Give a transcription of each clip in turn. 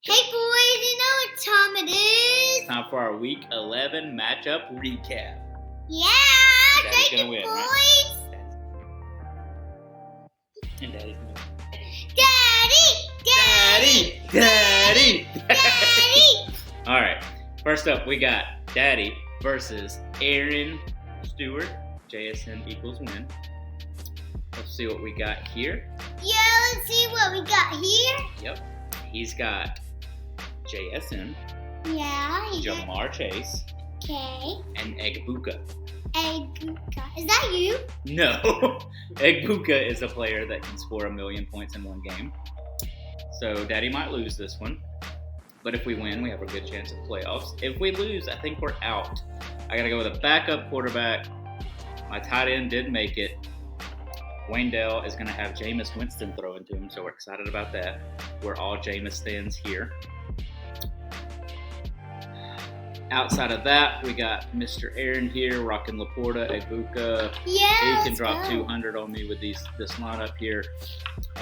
Hey boys, you know what time it is? It's time for our Week 11 matchup recap. Yeah, Daddy's take gonna it, win, boys. right? And Daddy's gonna win. Daddy. All right. First up, we got Daddy versus Aaron Stewart. JSN equals win. Let's see what we got here. Yeah, let's see what we got here. Yep. He's got JSN, Yeah, Jamar Chase, okay. and Egbuka. Egbuka. Is that you? No. Egbuka is a player that can score 1,000,000 points in one game. So Daddy might lose this one. But if we win, we have a good chance at playoffs. If we lose, I think we're out. I got to go with a backup quarterback. My tight end did make it. Wayne Dell is going to have Jameis Winston throwing to him, so we're excited about that. We're all Jameis stands here. Outside of that, we got Mr. Aaron here, rocking Laporta, Egbuka. Yeah. He can drop 200 on me with this lineup here.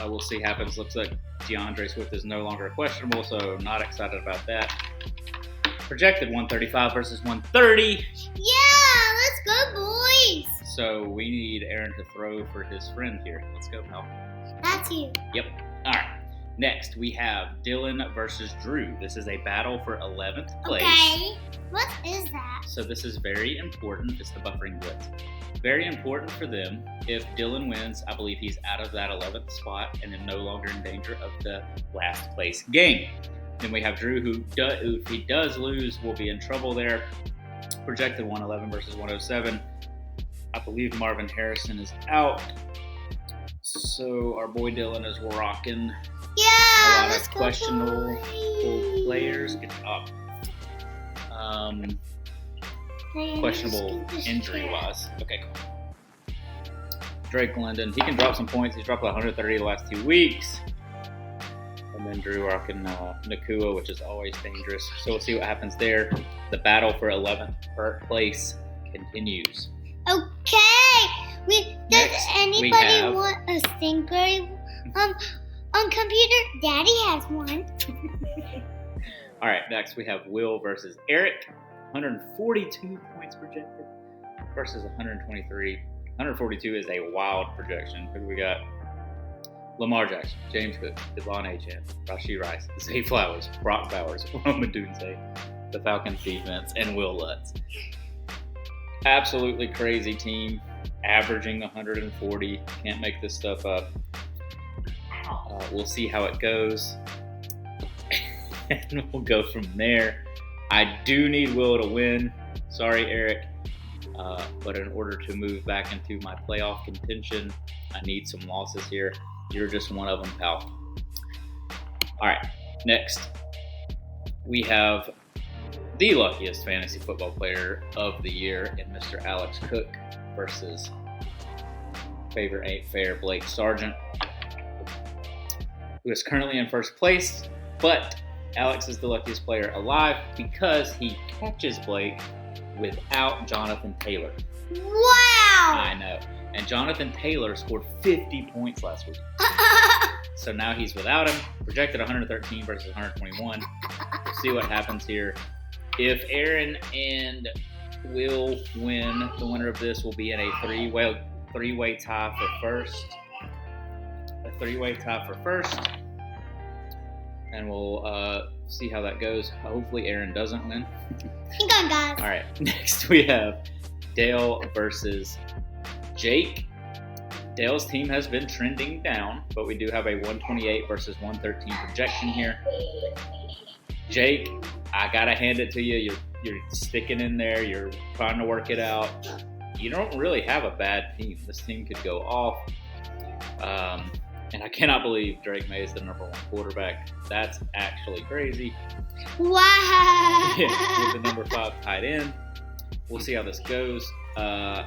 We'll see what happens. Looks like DeAndre Swift is no longer questionable, so not excited about that. Projected 135 versus 130. Yeah, let's go, boys. So we need Aaron to throw for his friend here. Let's go, pal. That's you. Yep. All right. Next, we have Dylan versus Drew. This is a battle for 11th place. Okay. What is that? So this is very important. It's the buffering blitz. Very important for them. If Dylan wins, I believe he's out of that 11th spot and is no longer in danger of the last place game. Then we have Drew, who if he does lose, will be in trouble there. Projected 111 versus 107. I believe Marvin Harrison is out. So our boy Dylan is rocking Yeah, a lot let's of go, questionable boys. players. Questionable injury-wise. Okay, cool. Drake London, he can drop some points. He's dropped 130 the last 2 weeks. And then Drew rocking Nakua, which is always dangerous. So we'll see what happens there. The battle for 11th place continues. Okay. Does Next, we anybody have- want a stinker? On computer, Daddy has one. All right, next we have Will versus Eric. 142 points projected versus 123. 142 is a wild projection. Who do we got? Lamar Jackson, James Cook, Devon Achane, Rashee Rice, Zay Flowers, Brock Bowers, Roman Dunze, the Falcons defense, and Will Lutz. Absolutely crazy team, averaging 140. Can't make this stuff up. We'll see how it goes, and we'll go from there. I do need Will to win. Sorry, Eric. But in order to move back into my playoff contention, I need some losses here. You're just one of them, pal. All right, next. We have the luckiest fantasy football player of the year in Mr. Alex Cook versus Favor Ain't Fair Blake Sargent, who is currently in first place, but Alex is the luckiest player alive because he catches Blake without Jonathan Taylor. Wow. I know. And Jonathan Taylor scored 50 points last week. So now he's without him. Projected 113 versus 121. We'll see what happens here. If Aaron and Will win, the winner of this will be in a three-way tie for first. A three-way tie for first. And we'll see how that goes. Hopefully Aaron doesn't win. Hang on, guys. All right, next we have Dale versus Jake. Dale's team has been trending down, but we do have a 128 versus 113 projection here. Jake, I gotta hand it to you. You're sticking in there. You're trying to work it out. You don't really have a bad team. This team could go off. And I cannot believe Drake May is the number 1 quarterback. That's actually crazy. Wow. Yeah, with the number 5 tight end. We'll see how this goes. I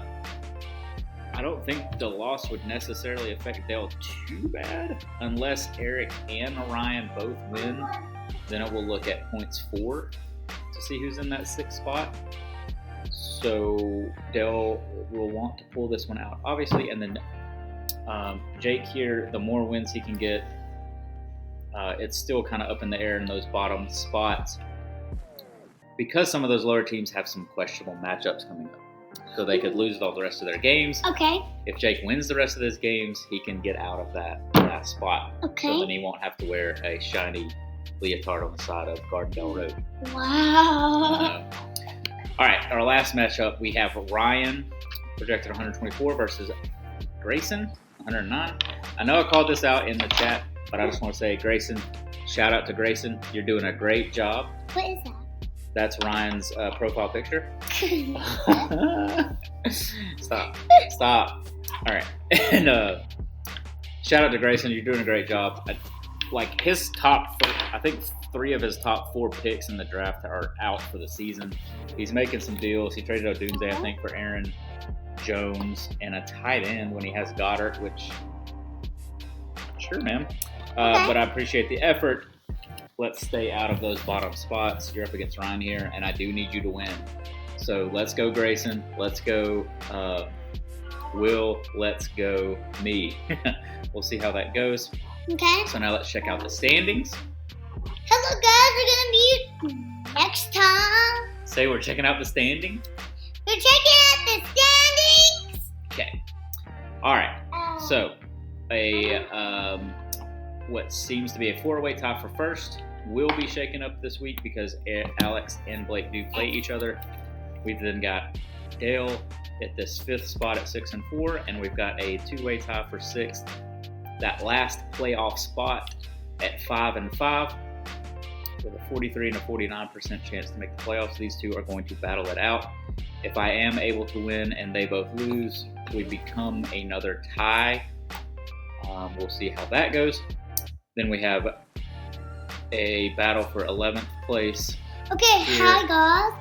don't think the loss would necessarily affect Dale too bad unless Eric and Ryan both win. Then it will look at points for to see who's in that 6th spot. So Dale will want to pull this one out, obviously, and then Jake here, the more wins he can get, it's still kind of up in the air in those bottom spots because some of those lower teams have some questionable matchups coming up. So they could lose all the rest of their games. Okay. If Jake wins the rest of his games, he can get out of that last spot. Okay. So then he won't have to wear a shiny leotard on the side of Gardendale Road. Wow. All right, our last matchup, we have Ryan, projected 124, versus Grayson, 109. I know I called this out in the chat, but I just want to say, Grayson, shout out to Grayson. You're doing a great job. What is That's Ryan's profile picture. that? Stop. All right. And shout out to Grayson. You're doing a great job. Like his I think 3 of his top 4 picks in the draft are out for the season. He's making some deals. He traded Odunze, I think, for Aaron Jones and a tight end when he has Goddard, which, sure, man. But I appreciate the effort. Let's stay out of those bottom spots. You're up against Ryan here, and I do need you to win. So let's go, Grayson. Let's go, Will. Let's go, me. We'll see how that goes. Okay. So now let's check out the standings. Hello, guys. We're gonna be next time. Say we're checking out the standings. We're checking out the standings. Okay. All right. So what seems to be a 4-way tie for first will be shaken up this week because Alex and Blake do play each other. We've then got Dale at this 5th spot at 6-4, and we've got a 2-way tie for 6th. That last playoff spot at 5-5, with a 43 and a 49% chance to make the playoffs. These two are going to battle it out. If I am able to win and they both lose, we become another tie. We'll see how that goes. Then we have a battle for 11th place. Okay, here. hi guys.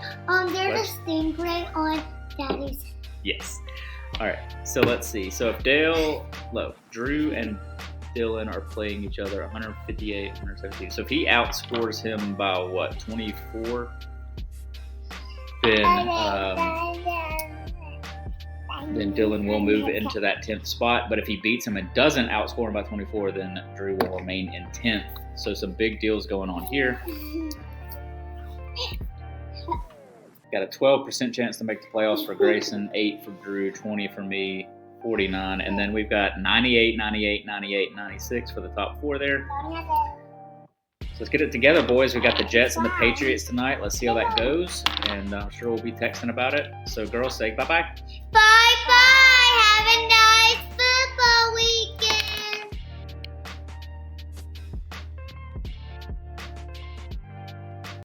There's What? a stingray on Daddy's. Yes. All right. So let's see. So if Drew and Dylan are playing each other 158, 117. So if he outscores him by what, 24? Then Dylan will move into that 10th spot. But if he beats him and doesn't outscore him by 24, then Drew will remain in 10th. So some big deals going on here. Got a 12% chance to make the playoffs for Grayson, 8 for Drew, 20 for me, 49. And then we've got 98, 98, 98, 96 for the top 4 there. So let's get it together, boys. We got the Jets and the Patriots tonight. Let's see how that goes. And I'm sure we'll be texting about it. So girls, say bye-bye. Bye bye. Have a nice